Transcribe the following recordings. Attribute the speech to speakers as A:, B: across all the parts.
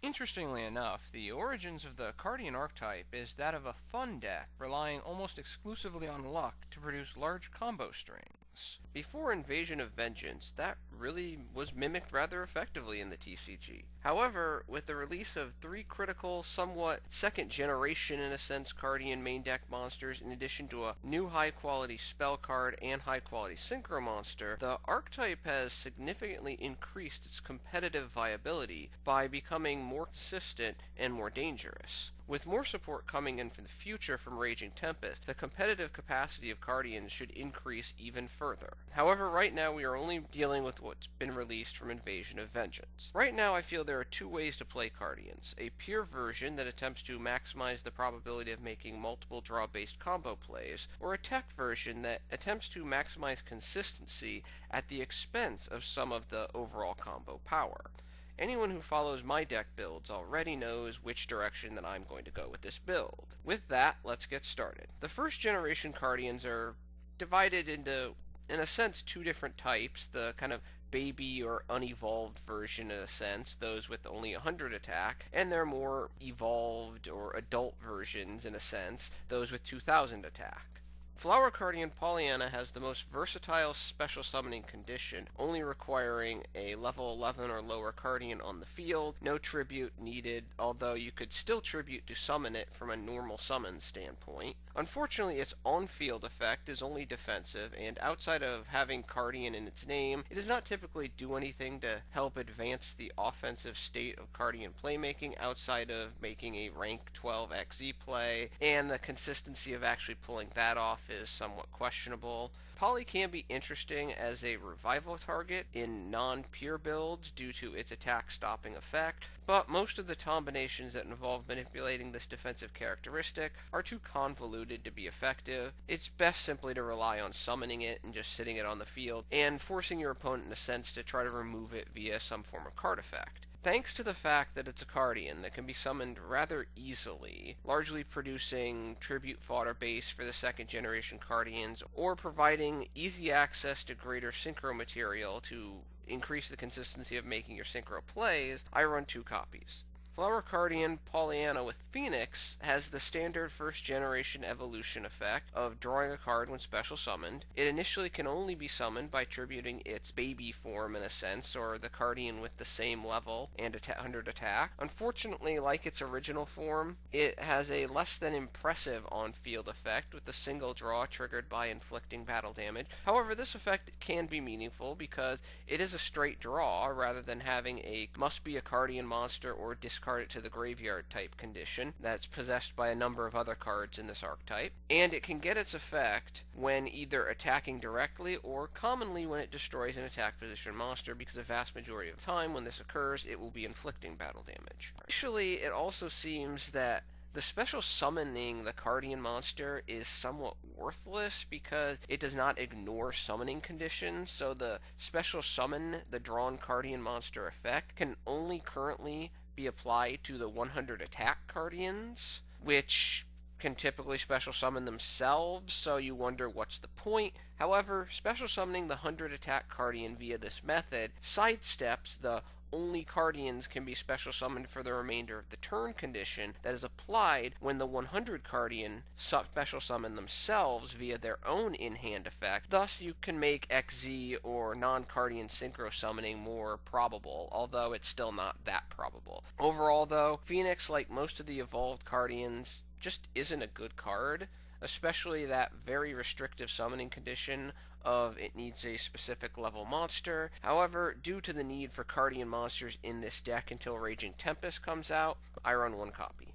A: Interestingly enough, the origins of the Cardian archetype is that of a fun deck relying almost exclusively on luck to produce large combo strings. Before Invasion of Vengeance, that really was mimicked rather effectively in the TCG. However, with the release of 3 critical, somewhat second generation in a sense Cardian main deck monsters in addition to a new high quality spell card and high quality synchro monster, the archetype has significantly increased its competitive viability by becoming more consistent and more dangerous. With more support coming in for the future from Raging Tempest, the competitive capacity of Cardians should increase even further. However, right now we are only dealing with what's been released from Invasion of Vengeance. Right now I feel there are 2 ways to play Cardians. A pure version that attempts to maximize the probability of making multiple draw-based combo plays, or a tech version that attempts to maximize consistency at the expense of some of the overall combo power. Anyone who follows my deck builds already knows which direction that I'm going to go with this build. With that, let's get started. The first generation Cardians are divided into, in a sense, 2 different types. The kind of baby or unevolved version in a sense, those with only 100 attack, and their more evolved or adult versions in a sense, those with 2000 attack. Flower Cardian Paulownia has the most versatile special summoning condition, only requiring a level 11 or lower Cardian on the field, no tribute needed, although you could still tribute to summon it from a normal summon standpoint. Unfortunately, its on-field effect is only defensive, and outside of having Cardian in its name, it does not typically do anything to help advance the offensive state of Cardian playmaking outside of making a rank 12 XZ play, and the consistency of actually pulling that off is somewhat questionable. Poly can be interesting as a revival target in non-pure builds due to its attack stopping effect, but most of the combinations that involve manipulating this defensive characteristic are too convoluted to be effective. It's best simply to rely on summoning it and just sitting it on the field, and forcing your opponent in a sense to try to remove it via some form of card effect. Thanks to the fact that it's a Cardian that can be summoned rather easily, largely producing tribute fodder base for the second generation Cardians, or providing easy access to greater synchro material to increase the consistency of making your synchro plays, I run 2 copies. Flower Cardian Paulownia with Phoenix has the standard first generation evolution effect of drawing a card when special summoned. It initially can only be summoned by tributing its baby form in a sense, or the Cardian with the same level and 100 attack. Unfortunately, like its original form, it has a less than impressive on-field effect with the single draw triggered by inflicting battle damage. However, this effect can be meaningful because it is a straight draw rather than having a must be a Cardian monster or discard it to the graveyard type condition that's possessed by a number of other cards in this archetype, and it can get its effect when either attacking directly or commonly when it destroys an attack position monster, because the vast majority of the time when this occurs it will be inflicting battle damage. Initially, it also seems that the special summoning the Cardian monster is somewhat worthless because it does not ignore summoning conditions, so the special summon the drawn Cardian monster effect can only currently be applied to the 100 attack Cardians, which can typically special summon themselves, so you wonder what's the point. However, special summoning the 100 attack Cardian via this method sidesteps the only Cardians can be special summoned for the remainder of the turn condition that is applied when the 100 Cardian special summon themselves via their own in-hand effect. Thus, you can make XZ or non-Cardian synchro summoning more probable, although it's still not that probable. Overall, though, Phoenix, like most of the evolved Cardians, just isn't a good card, especially that very restrictive summoning condition of it needs a specific level monster. However, due to the need for Cardian monsters in this deck until Raging Tempest comes out, I run 1 copy.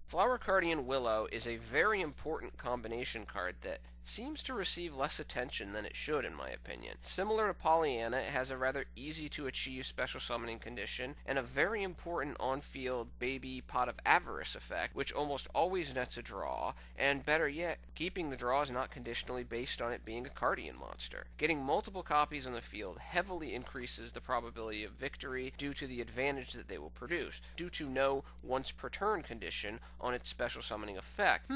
A: Flower Cardian Willow is a very important combination card that seems to receive less attention than it should, in my opinion. Similar to Paulownia, it has a rather easy to achieve special summoning condition and a very important on-field baby Pot of Avarice effect, which almost always nets a draw, and better yet, keeping the draw is not conditionally based on it being a Cardian monster. Getting multiple copies on the field heavily increases the probability of victory due to the advantage that they will produce, due to no once per turn condition on its special summoning effect.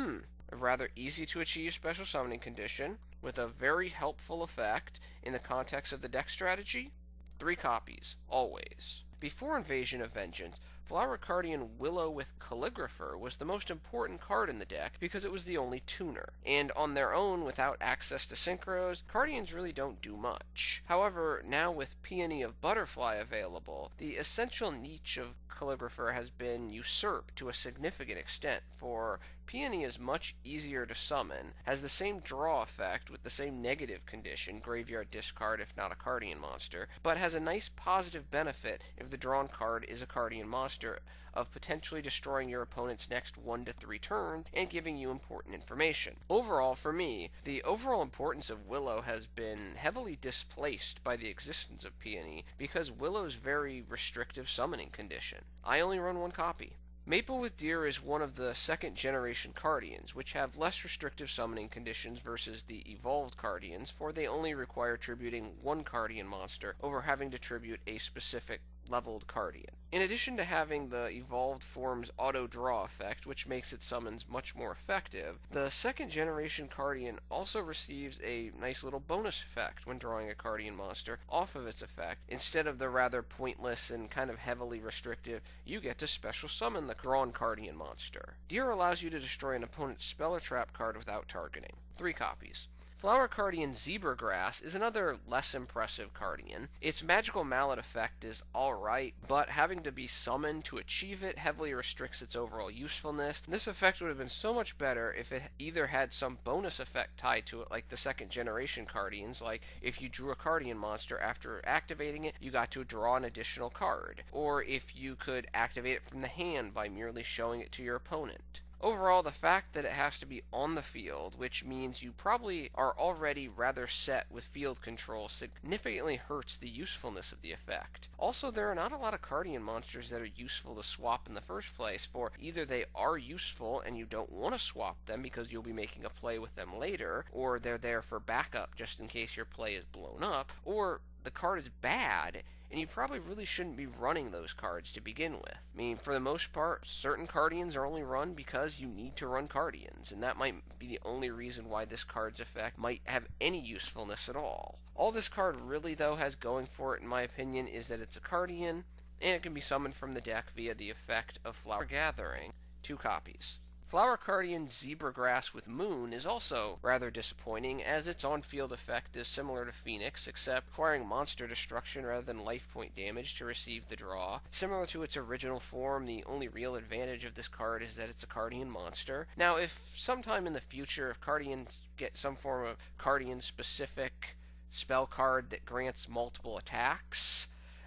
A: A rather easy to achieve special summoning condition with a very helpful effect in the context of the deck strategy. 3 copies, always. Before Invasion of Vengeance, Flower Cardian Willow with Calligrapher was the most important card in the deck because it was the only tuner, and on their own, without access to synchros, Cardians really don't do much. However, now with Peony of Butterfly available, the essential niche of Calligrapher has been usurped to a significant extent, for Peony is much easier to summon, has the same draw effect with the same negative condition, graveyard discard if not a Cardian monster, but has a nice positive benefit if the drawn card is a Cardian monster, of potentially destroying your opponent's next 1 to 3 turns and giving you important information. Overall, for me, the overall importance of Willow has been heavily displaced by the existence of Peony because Willow's very restrictive summoning condition. I only run 1 copy. Maple with Deer is one of the second-generation Cardians, which have less restrictive summoning conditions versus the evolved Cardians, for they only require tributing 1 Cardian monster over having to tribute a specific leveled Cardian. In addition to having the evolved form's auto-draw effect, which makes its summons much more effective, the second-generation Cardian also receives a nice little bonus effect when drawing a Cardian monster off of its effect. Instead of the rather pointless and kind of heavily restrictive, you get to special summon the drawn Cardian monster. Deer allows you to destroy an opponent's spell or trap card without targeting. 3 copies. Flower Cardian Zebragrass is another less impressive Cardian. Its magical mallet effect is alright, but having to be summoned to achieve it heavily restricts its overall usefulness. This effect would have been so much better if it either had some bonus effect tied to it, like the second generation Cardians, like if you drew a Cardian monster after activating it, you got to draw an additional card, or if you could activate it from the hand by merely showing it to your opponent. Overall, the fact that it has to be on the field, which means you probably are already rather set with field control, significantly hurts the usefulness of the effect. Also, there are not a lot of Cardian monsters that are useful to swap in the first place, for either they are useful and you don't want to swap them because you'll be making a play with them later, or they're there for backup just in case your play is blown up, or the card is bad and you probably really shouldn't be running those cards to begin with. I mean, for the most part, certain Cardians are only run because you need to run Cardians, and that might be the only reason why this card's effect might have any usefulness at all. All this card really, though, has going for it, in my opinion, is that it's a Cardian, and it can be summoned from the deck via the effect of Flower Gathering. 2 copies. Flower Cardian Zebragrass with Moon is also rather disappointing, as its on-field effect is similar to Phoenix, except requiring monster destruction rather than life point damage to receive the draw. Similar to its original form, the only real advantage of this card is that it's a Cardian monster. Now, if sometime in the future, if Cardians get some form of Cardian-specific spell card that grants multiple attacks,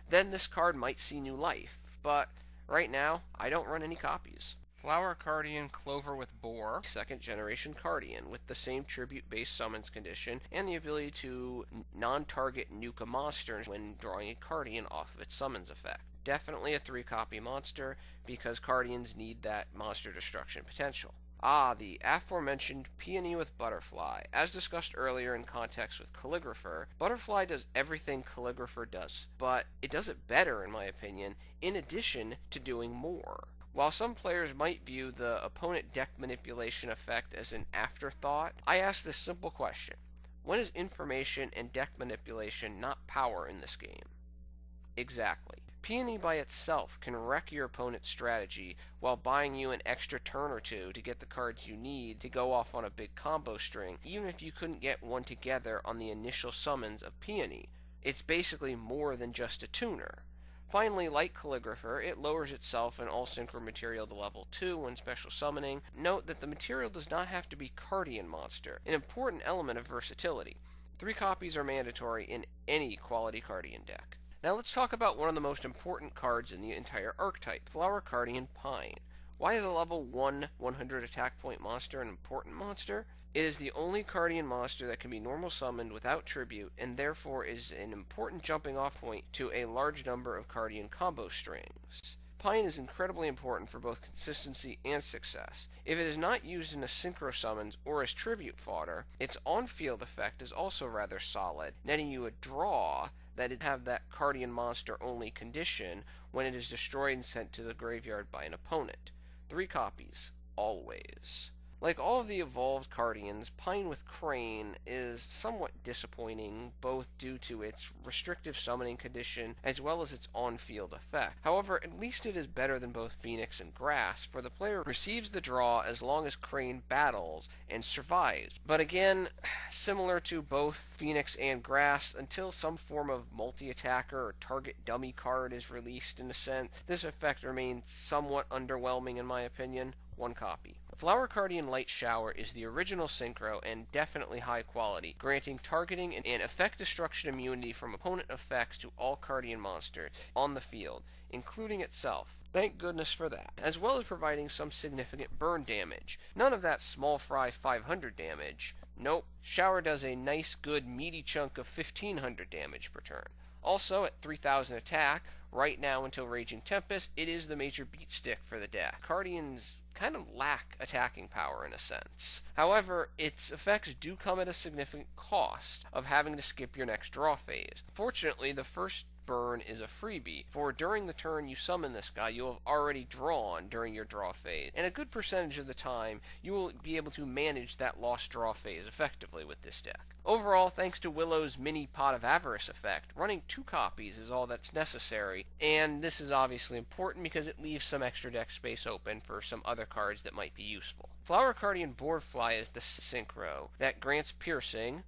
A: then this card might see new life. But right now, I don't run any copies. Flower Cardian Clover with Boar, second generation Cardian, with the same tribute-based summons condition and the ability to non-target nuke a monster when drawing a Cardian off of its summons effect. Definitely a 3-copy monster, because Cardians need that monster destruction potential. The aforementioned Peony with Butterfly. As discussed earlier in context with Calligrapher, Butterfly does everything Calligrapher does, but it does it better, in my opinion, in addition to doing more. While some players might view the opponent deck manipulation effect as an afterthought, I ask this simple question. When is information and deck manipulation not power in this game? Exactly. Peony by itself can wreck your opponent's strategy while buying you an extra turn or 2 to get the cards you need to go off on a big combo string, even if you couldn't get one together on the initial summons of Peony. It's basically more than just a tuner. Finally, like Calligrapher, it lowers itself and all synchro material to level 2 when special summoning. Note that the material does not have to be Cardian monster, an important element of versatility. 3 copies are mandatory in any quality Cardian deck. Now let's talk about one of the most important cards in the entire archetype, Flower Cardian Pine. Why is a level 1 100 attack point monster an important monster? It is the only Cardian monster that can be normal summoned without tribute, and therefore is an important jumping off point to a large number of Cardian combo strings. Pine is incredibly important for both consistency and success. If it is not used in a synchro summons or as tribute fodder, its on-field effect is also rather solid, netting you a draw that it have that Cardian monster only condition when it is destroyed and sent to the graveyard by an opponent. 3 copies, always. Like all of the evolved Cardians, Pine with Crane is somewhat disappointing, both due to its restrictive summoning condition as well as its on-field effect. However, at least it is better than both Phoenix and Grass, for the player receives the draw as long as Crane battles and survives. But again, similar to both Phoenix and Grass, until some form of multi-attacker or target dummy card is released in a sense, this effect remains somewhat underwhelming in my opinion. 1 copy. Flower Cardian Lightshower is the original synchro and definitely high quality, granting targeting and effect destruction immunity from opponent effects to all Cardian monsters on the field, including itself. Thank goodness for that. As well as providing some significant burn damage. None of that small fry 500 damage. Nope. Shower does a nice, good, meaty chunk of 1500 damage per turn. Also, at 3000 attack, right now until Raging Tempest, it is the major beat stick for the deck. Cardians kind of lack attacking power in a sense. However, its effects do come at a significant cost of having to skip your next draw phase. Fortunately, the first burn is a freebie, for during the turn you summon this guy, you'll have already drawn during your draw phase, and a good percentage of the time you will be able to manage that lost draw phase effectively with this deck. Overall, thanks to Willow's mini Pot of Avarice effect, running 2 copies is all that's necessary, and this is obviously important because it leaves some extra deck space open for some other cards that might be useful. Flower Cardian Boardeefly is the synchro that grants piercing,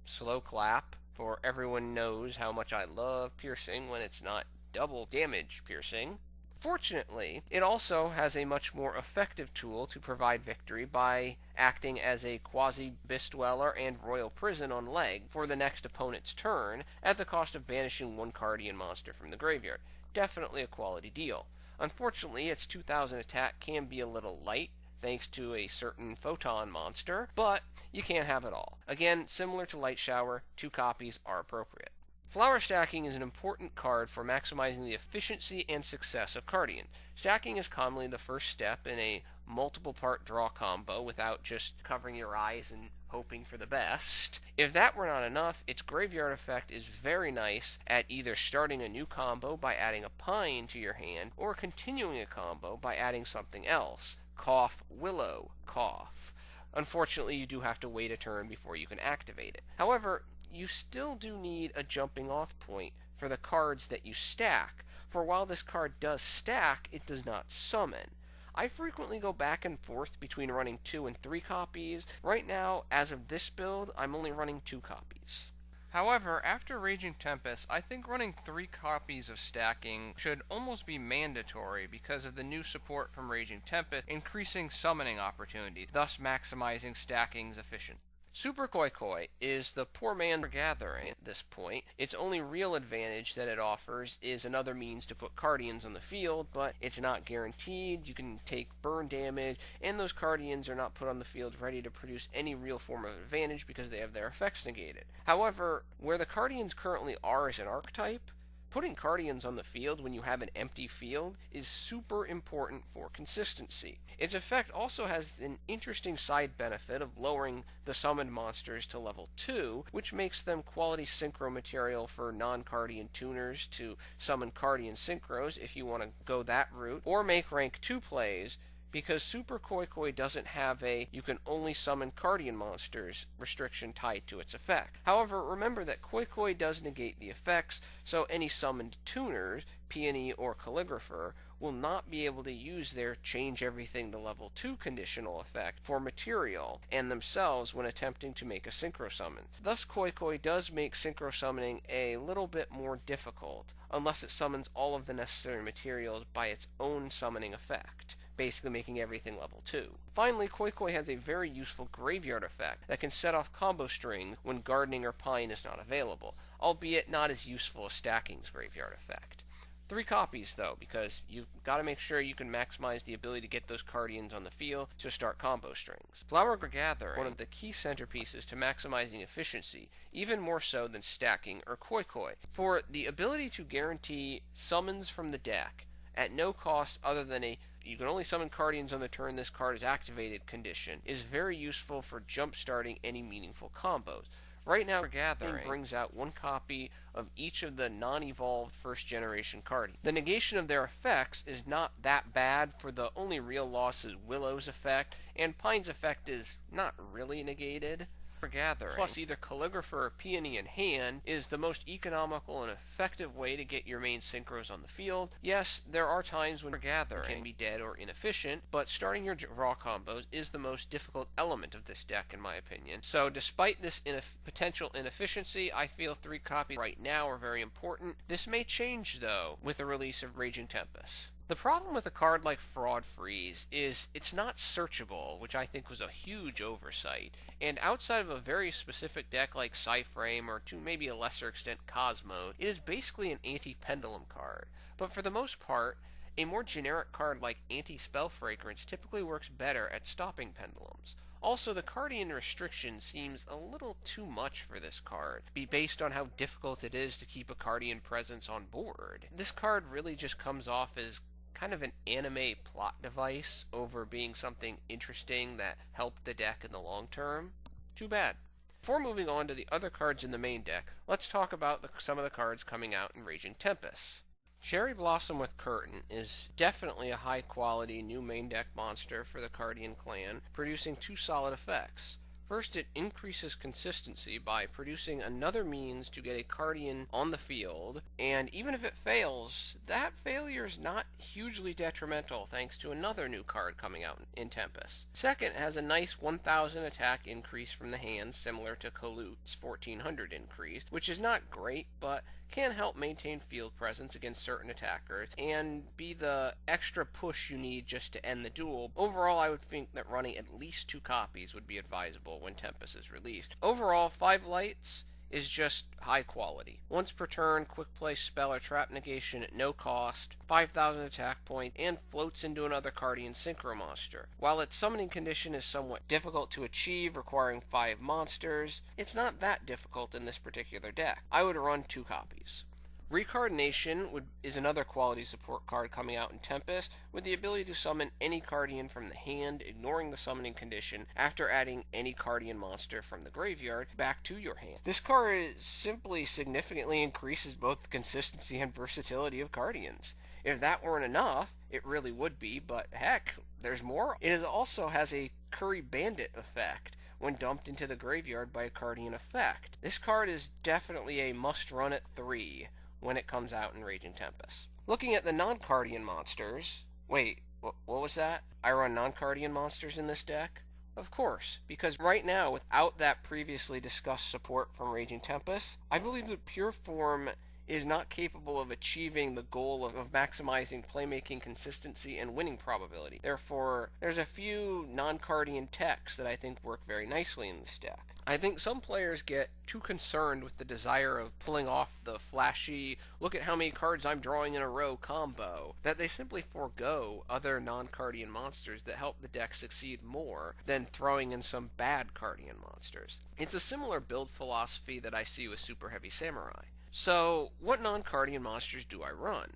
A: slow clap, for everyone knows how much I love piercing when it's not double damage piercing. Fortunately, it also has a much more effective tool to provide victory by acting as a quasi-Abyss Dweller and Royal Prison on leg for the next opponent's turn at the cost of banishing 1 Cardian monster from the graveyard. Definitely a quality deal. Unfortunately, its 2000 attack can be a little light, thanks to a certain photon monster, but you can't have it all. Again, similar to Lightshower, 2 copies are appropriate. Flower stacking is an important card for maximizing the efficiency and success of Cardian. Stacking is commonly the first step in a multiple part draw combo without just covering your eyes and hoping for the best. If that were not enough, its graveyard effect is very nice at either starting a new combo by adding a Pine to your hand or continuing a combo by adding something else. Cough, Willow, cough. Unfortunately, you do have to wait a turn before you can activate it. However, you still do need a jumping off point for the cards that you stack, for while this card does stack, it does not summon. I frequently go back and forth between running 2 and 3 copies. Right now, as of this build, I'm only running 2 copies. However, after Raging Tempest, I think running 3 copies of stacking should almost be mandatory because of the new support from Raging Tempest, increasing summoning opportunity, thus maximizing stacking's efficiency. Super Koi Koi is the poor man gathering at this point. Its only real advantage that it offers is another means to put Cardians on the field, but it's not guaranteed. You can take burn damage, and those Cardians are not put on the field ready to produce any real form of advantage because they have their effects negated. However, where the Cardians currently are as an archetype, putting Cardians on the field when you have an empty field is super important for consistency. Its effect also has an interesting side benefit of lowering the summoned monsters to level 2, which makes them quality synchro material for non-Cardian tuners to summon Cardian synchros if you want to go that route, or make rank 2 plays, because Super Koi Koi doesn't have a you can only summon Cardian monsters restriction tied to its effect. However, remember that Koi Koi does negate the effects, so any summoned tuners, Peony or Calligrapher, will not be able to use their change everything to level 2 conditional effect for material and themselves when attempting to make a synchro summon. Thus, Koi Koi does make synchro summoning a little bit more difficult, unless it summons all of the necessary materials by its own summoning effect, basically making everything level 2. Finally, Koi Koi has a very useful graveyard effect that can set off combo strings when Gardening or Pine is not available, albeit not as useful as Stacking's graveyard effect. 3 copies, though, because you've got to make sure you can maximize the ability to get those Cardians on the field to start combo strings. Flower Gathering, one of the key centerpieces to maximizing efficiency, even more so than Stacking or Koi Koi, for the ability to guarantee summons from the deck at no cost other than a you can only summon Cardians on the turn this card is activated condition, is very useful for jump-starting any meaningful combos. Right now, Gathering brings out one copy of each of the non-evolved first-generation Cardians. The negation of their effects is not that bad, for the only real loss is Willow's effect, and Pine's effect is not really negated. Gathering, plus either Calligrapher or Peony in hand, is the most economical and effective way to get your main synchros on the field. Yes, there are times when Gathering can be dead or inefficient, but starting your draw combos is the most difficult element of this deck in my opinion. So despite this potential inefficiency, I feel 3 copies right now are very important. This may change though with the release of Raging Tempest. The problem with a card like Fraud Freeze is it's not searchable, which I think was a huge oversight, and outside of a very specific deck like Psyframe or to maybe a lesser extent Cosmo, it is basically an anti-pendulum card. But for the most part, a more generic card like Anti-Spell Fragrance typically works better at stopping pendulums. Also, the Cardian restriction seems a little too much for this card, based on how difficult it is to keep a Cardian presence on board. This card really just comes off as kind of an anime plot device over being something interesting that helped the deck in the long term. Too bad. Before moving on to the other cards in the main deck, let's talk about some of the cards coming out in Raging Tempest. Cherry Blossom with Curtain is definitely a high-quality new main deck monster for the Cardian clan, producing 2 solid effects. First, it increases consistency by producing another means to get a Cardian on the field, and even if it fails, that failure is not hugely detrimental thanks to another new card coming out in Tempest. Second, it has a nice 1000 attack increase from the hand, similar to Kalut's 1400 increase, which is not great, but can help maintain field presence against certain attackers, and be the extra push you need just to end the duel. Overall, I would think that running at least 2 copies would be advisable when Tempest is released. Overall, 5 lights is just high quality. Once per turn, quick play spell or trap negation at no cost, 5000 attack point, and floats into another Cardian Synchro monster. While its summoning condition is somewhat difficult to achieve, requiring 5 monsters, it's not that difficult in this particular deck. I would run 2 copies. Reincarnation is another quality support card coming out in Tempest, with the ability to summon any Cardian from the hand, ignoring the summoning condition, after adding any Cardian monster from the graveyard back to your hand. This card simply significantly increases both the consistency and versatility of Cardians. If that weren't enough, it really would be, but heck, there's more. It also has a Curry Bandit effect when dumped into the graveyard by a Cardian effect. This card is definitely a must-run at 3. When it comes out in Raging Tempest. Looking at the non-Cardian monsters... Wait, what was that? I run non-Cardian monsters in this deck? Of course, because right now, without that previously discussed support from Raging Tempest, I believe that pure form is not capable of achieving the goal of maximizing playmaking consistency and winning probability. Therefore, there's a few non-Cardian techs that I think work very nicely in this deck. I think some players get too concerned with the desire of pulling off the flashy, look at how many cards I'm drawing in a row combo, that they simply forego other non-Cardian monsters that help the deck succeed more than throwing in some bad Cardian monsters. It's a similar build philosophy that I see with Super Heavy Samurai. So, what non-Cardian monsters do I run?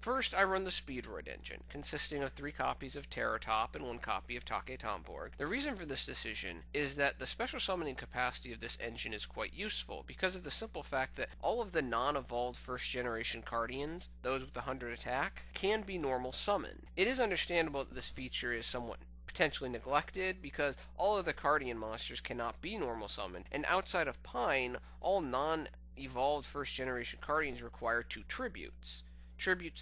A: First, I run the Speedroid engine, consisting of 3 copies of Terrortop and 1 copy of Taketomborg. The reason for this decision is that the special summoning capacity of this engine is quite useful, because of the simple fact that all of the non-evolved first-generation Cardians, those with 100 attack, can be normal summoned. It is understandable that this feature is somewhat potentially neglected, because all of the Cardian monsters cannot be normal summoned, and outside of Pine, all non-evolved first-generation Cardians require 2 tributes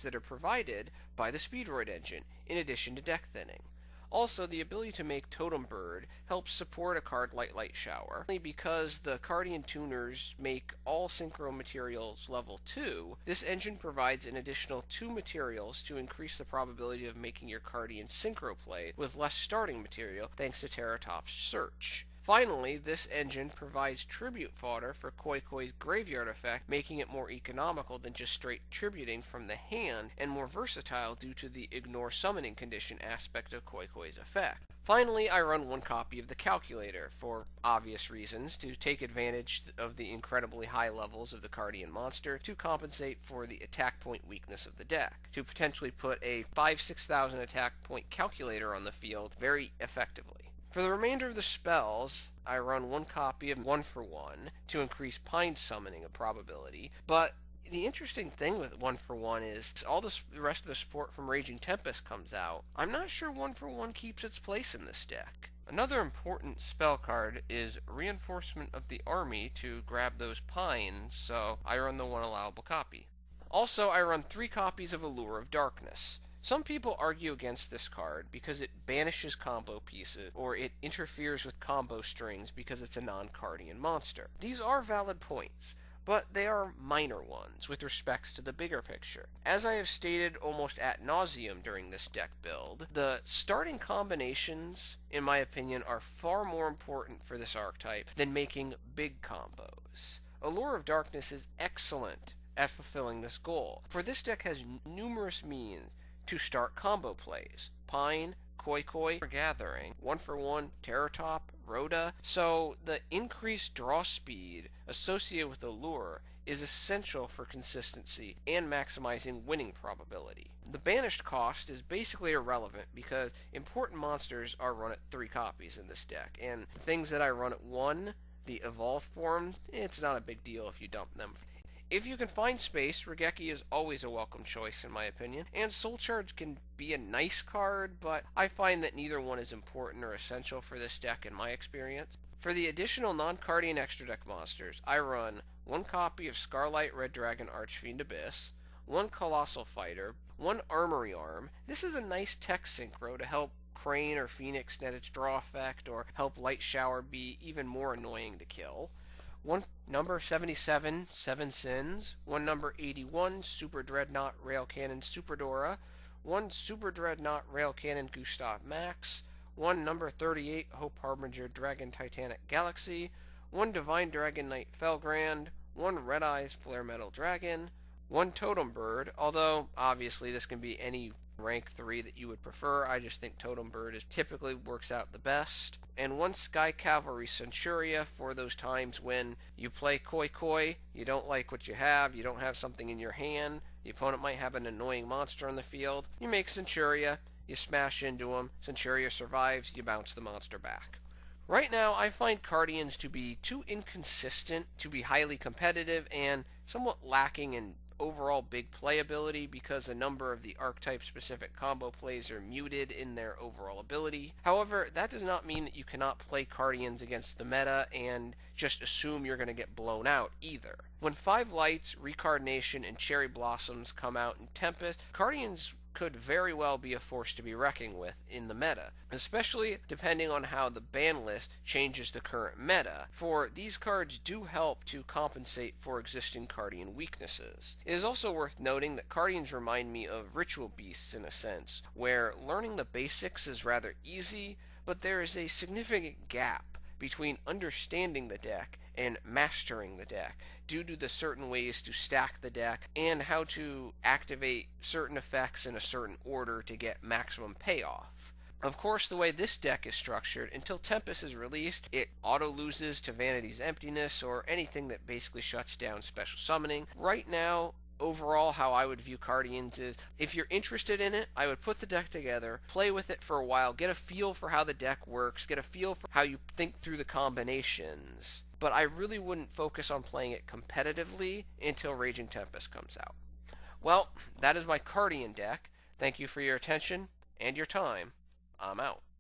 A: that are provided by the Speedroid engine, in addition to deck thinning. Also, the ability to make Totem Bird helps support a card like Lightshower. Only because the Cardian tuners make all Synchro materials level 2, this engine provides an additional 2 materials to increase the probability of making your Cardian Synchro play with less starting material thanks to Terrortop's search. Finally, this engine provides tribute fodder for Koi Koi's graveyard effect, making it more economical than just straight tributing from the hand, and more versatile due to the ignore summoning condition aspect of Koi Koi's effect. Finally, I run 1 copy of the Calculator, for obvious reasons, to take advantage of the incredibly high levels of the Cardian monster to compensate for the attack point weakness of the deck, to potentially put a 5,000-6,000 attack point Calculator on the field very effectively. For the remainder of the spells, I run one copy of 1-for-1 to increase Pine summoning probability, but the interesting thing with 1-for-1 is all the rest of the support from Raging Tempest comes out. I'm not sure 1-for-1 keeps its place in this deck. Another important spell card is Reinforcement of the Army to grab those Pines, so I run the one allowable copy. Also, I run 3 copies of Allure of Darkness. Some people argue against this card because it banishes combo pieces, or it interferes with combo strings because it's a non-Cardian monster. These are valid points, but they are minor ones with respects to the bigger picture. As I have stated almost ad nauseum during this deck build, the starting combinations, in my opinion, are far more important for this archetype than making big combos. Allure of Darkness is excellent at fulfilling this goal, for this deck has numerous means to start combo plays. Pine, Koi, Gathering, 1-for-1, Terrortop, Rhoda. So the increased draw speed associated with Allure is essential for consistency and maximizing winning probability. The banished cost is basically irrelevant because important monsters are run at 3 copies in this deck, and things that I run at 1, the evolved form, it's not a big deal if you dump them. If you can find space, Raigeki is always a welcome choice in my opinion, and Soul Charge can be a nice card, but I find that neither one is important or essential for this deck in my experience. For the additional non-Cardian extra deck monsters, I run 1 copy of Scarlight, Red Dragon, Archfiend, Abyss, 1 Colossal Fighter, 1 Armory Arm. This is a nice tech synchro to help Crane or Phoenix net its draw effect, or help Lightshower be even more annoying to kill. 1 number 77, 7 Sins, 1 number 81, Superdreadnought, Rail Cannon, Super Dora, 1 Superdreadnought, Rail Cannon, Gustav Max, 1 number 38, Hope Harbinger, Dragon Titanic Galaxy, 1 Divine Dragon Knight Felgrand, 1 Red Eyes, Flare Metal Dragon, 1 Totem Bird, although obviously this can be any rank 3 that you would prefer. I just think Totem Bird typically works out the best. And 1 Sky Cavalry Centuria for those times when you play Koi, you don't like what you have don't have something in your hand, the opponent might have an annoying monster on the field, you make Centuria, you smash into him, Centuria survives, you bounce the monster back. Right now, I find Cardians to be too inconsistent to be highly competitive and somewhat lacking in overall big playability because a number of the archetype-specific combo plays are muted in their overall ability. However, that does not mean that you cannot play Cardians against the meta and just assume you're going to get blown out either. When 5 Lights, Recarnation, and Cherry Blossoms come out in Tempest, Cardians could very well be a force to be reckoned with in the meta, especially depending on how the ban list changes the current meta, for these cards do help to compensate for existing Cardian weaknesses. It is also worth noting that Cardians remind me of ritual beasts in a sense, where learning the basics is rather easy, but there is a significant gap between understanding the deck and mastering the deck due to the certain ways to stack the deck and how to activate certain effects in a certain order to get maximum payoff. Of course, the way this deck is structured, until Tempest is released, it auto-loses to Vanity's Emptiness or anything that basically shuts down special summoning. Right now, overall, how I would view Cardians is, if you're interested in it, I would put the deck together, play with it for a while, get a feel for how the deck works, get a feel for how you think through the combinations. But I really wouldn't focus on playing it competitively until Raging Tempest comes out. Well, that is my Cardian deck. Thank you for your attention and your time. I'm out.